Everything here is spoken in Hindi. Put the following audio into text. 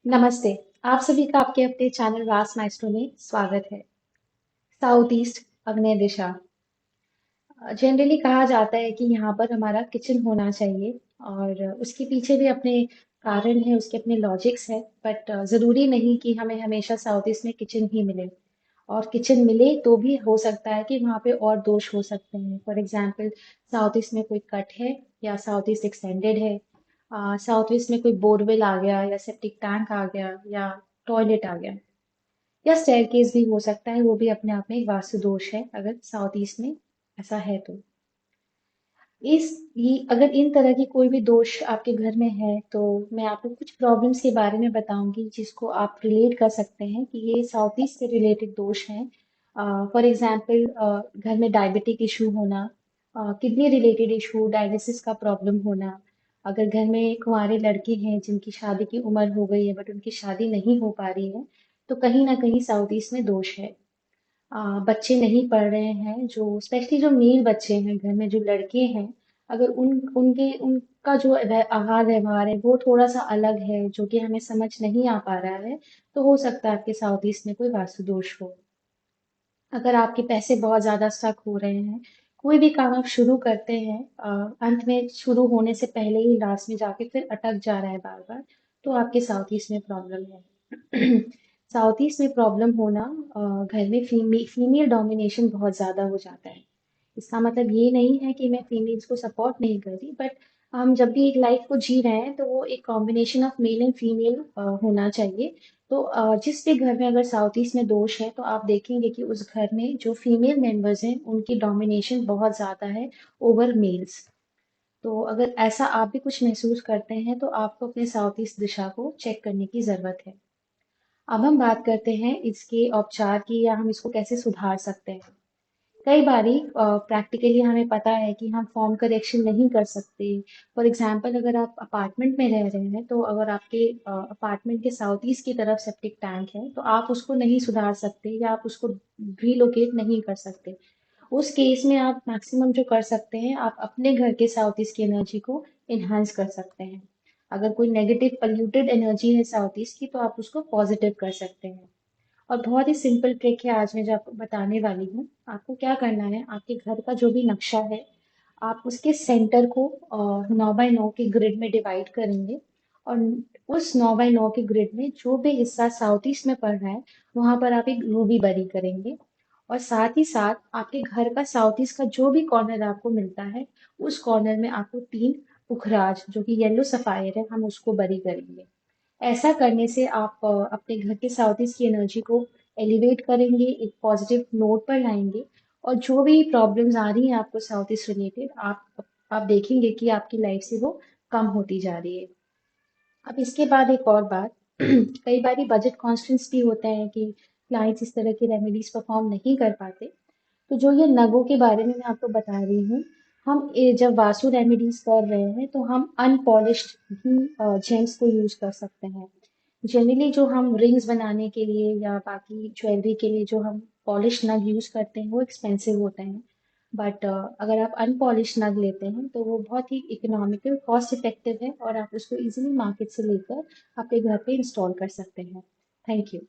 नमस्ते। आप सभी का आपके अपने चैनल वास माइस्ट्रो में स्वागत है। साउथ ईस्ट आग्नेय दिशा जनरली कहा जाता है कि यहाँ पर हमारा किचन होना चाहिए और उसके पीछे भी अपने कारण है, उसके अपने लॉजिक्स है। बट ज़रूरी नहीं कि हमें हमेशा साउथ ईस्ट में किचन ही मिले। और किचन मिले तो भी हो सकता है कि वहाँ पे और दोष हो सकते हैं। फॉर एग्जांपल, साउथ ईस्ट में कोई कट है या साउथ ईस्ट एक्सटेंडेड है, साउथ ईस्ट में कोई बोरवेल आ गया या सेप्टिक टैंक आ गया या टॉयलेट आ गया या स्टेयरकेस भी हो सकता है। वो भी अपने आप में एक वास्तु दोष है अगर साउथ ईस्ट में ऐसा है तो। इस ये अगर इन तरह की कोई भी दोष आपके घर में है तो मैं आपको कुछ प्रॉब्लम्स के बारे में बताऊंगी जिसको आप रिलेट कर सकते हैं कि ये साउथ ईस्ट से रिलेटेड दोष हैं। फॉर एग्जांपल, घर में डायबिटिक इशू होना, किडनी रिलेटेड इशू, डायलिसिस का प्रॉब्लम होना। अगर घर में कुंवारे लड़के हैं जिनकी शादी की उम्र हो गई है बट उनकी शादी नहीं हो पा रही है, तो कहीं ना कहीं साउथ ईस्ट में दोष है। बच्चे नहीं पढ़ रहे हैं, जो स्पेशली जो मेल बच्चे हैं घर में, जो लड़के हैं, अगर उनका जो आहार व्यवहार है वो थोड़ा सा अलग है जो कि हमें समझ नहीं आ पा रहा है, तो हो सकता है आपके साउथ ईस्ट में कोई वास्तु दोष हो। अगर आपके पैसे बहुत ज्यादा स्टक हो रहे हैं, कोई भी काम आप शुरू करते हैं, अंत में शुरू होने से पहले ही लास्ट में जाके फिर अटक जा रहा है बार बार, तो आपके साउथ ईस्ट में प्रॉब्लम है। साउथ ईस्ट में प्रॉब्लम होना, घर में फीमेल डोमिनेशन बहुत ज्यादा हो जाता है। इसका मतलब ये नहीं है कि मैं फीमेल्स को सपोर्ट नहीं कर रही, बट हम जब भी एक लाइफ को जी रहे हैं तो वो एक combination of male and female होना चाहिए। तो जिस भी घर में अगर साउथ ईस्ट में दोष है तो आप देखेंगे कि उस घर में जो फीमेल मेंबर्स हैं उनकी डोमिनेशन बहुत ज्यादा है ओवर मेल्स। तो अगर ऐसा आप भी कुछ महसूस करते हैं तो आपको अपने साउथ ईस्ट दिशा को चेक करने की जरूरत है। अब हम बात करते हैं इसके उपचार की, या हम इसको कैसे सुधार सकते हैं। कई बारी प्रैक्टिकली हमें पता है कि हम फॉर्म करेक्शन नहीं कर सकते। फॉर एग्जांपल, अगर आप अपार्टमेंट में रह रहे हैं तो अगर आपके अपार्टमेंट के साउथ ईस्ट की तरफ सेप्टिक टैंक है तो आप उसको नहीं सुधार सकते या आप उसको रिलोकेट नहीं कर सकते। उस केस में आप मैक्सिमम जो कर सकते हैं, आप अपने घर के साउथ ईस्ट की एनर्जी को इन्हांस कर सकते हैं। अगर कोई नेगेटिव पल्यूटेड एनर्जी है साउथ ईस्ट की तो आप उसको पॉजिटिव कर सकते हैं। और बहुत ही सिंपल ट्रिक है आज मैं जो आपको बताने वाली हूँ। आपको क्या करना है, आपके घर का जो भी नक्शा है, आप उसके सेंटर को 9 बाय 9 के ग्रिड में डिवाइड करेंगे। और उस 9 बाय 9 के ग्रिड में जो भी हिस्सा साउथ ईस्ट में पड़ रहा है वहां पर आप एक रूबी बरी करेंगे। और साथ ही साथ आपके घर का साउथ ईस्ट का जो भी कॉर्नर आपको मिलता है, उस कॉर्नर में आपको 3 पुखराज जो कि येलो सफायर है, हम उसको बरी करेंगे। ऐसा करने से आप अपने घर के साउथ ईस्ट की एनर्जी को एलिवेट करेंगे, एक पॉजिटिव नोट पर लाएंगे। और जो भी प्रॉब्लम्स आ रही हैं आपको साउथ ईस्ट रिलेटेड, आप देखेंगे कि आपकी लाइफ से वो कम होती जा रही है। अब इसके बाद एक और बात, कई बार बजट कॉन्स्टेंट्स भी होते हैं कि क्लाइंट्स इस तरह की रेमेडीज परफॉर्म नहीं कर पाते। तो जो ये नगों के बारे में मैं आपको बता रही हूँ, जब वास्तु रेमेडीज कर रहे हैं तो हम अनपॉलिश्ड ही जेम्स को यूज कर सकते हैं। जनरली जो हम रिंग्स बनाने के लिए या बाकी ज्वेलरी के लिए जो हम पॉलिश नग यूज करते हैं वो एक्सपेंसिव होते हैं। बट अगर आप अनपॉलिश नग लेते हैं तो वो बहुत ही इकोनॉमिकल, कॉस्ट इफेक्टिव है और आप उसको इजीली मार्केट से लेकर अपने घर पे इंस्टॉल कर सकते हैं। Thank you.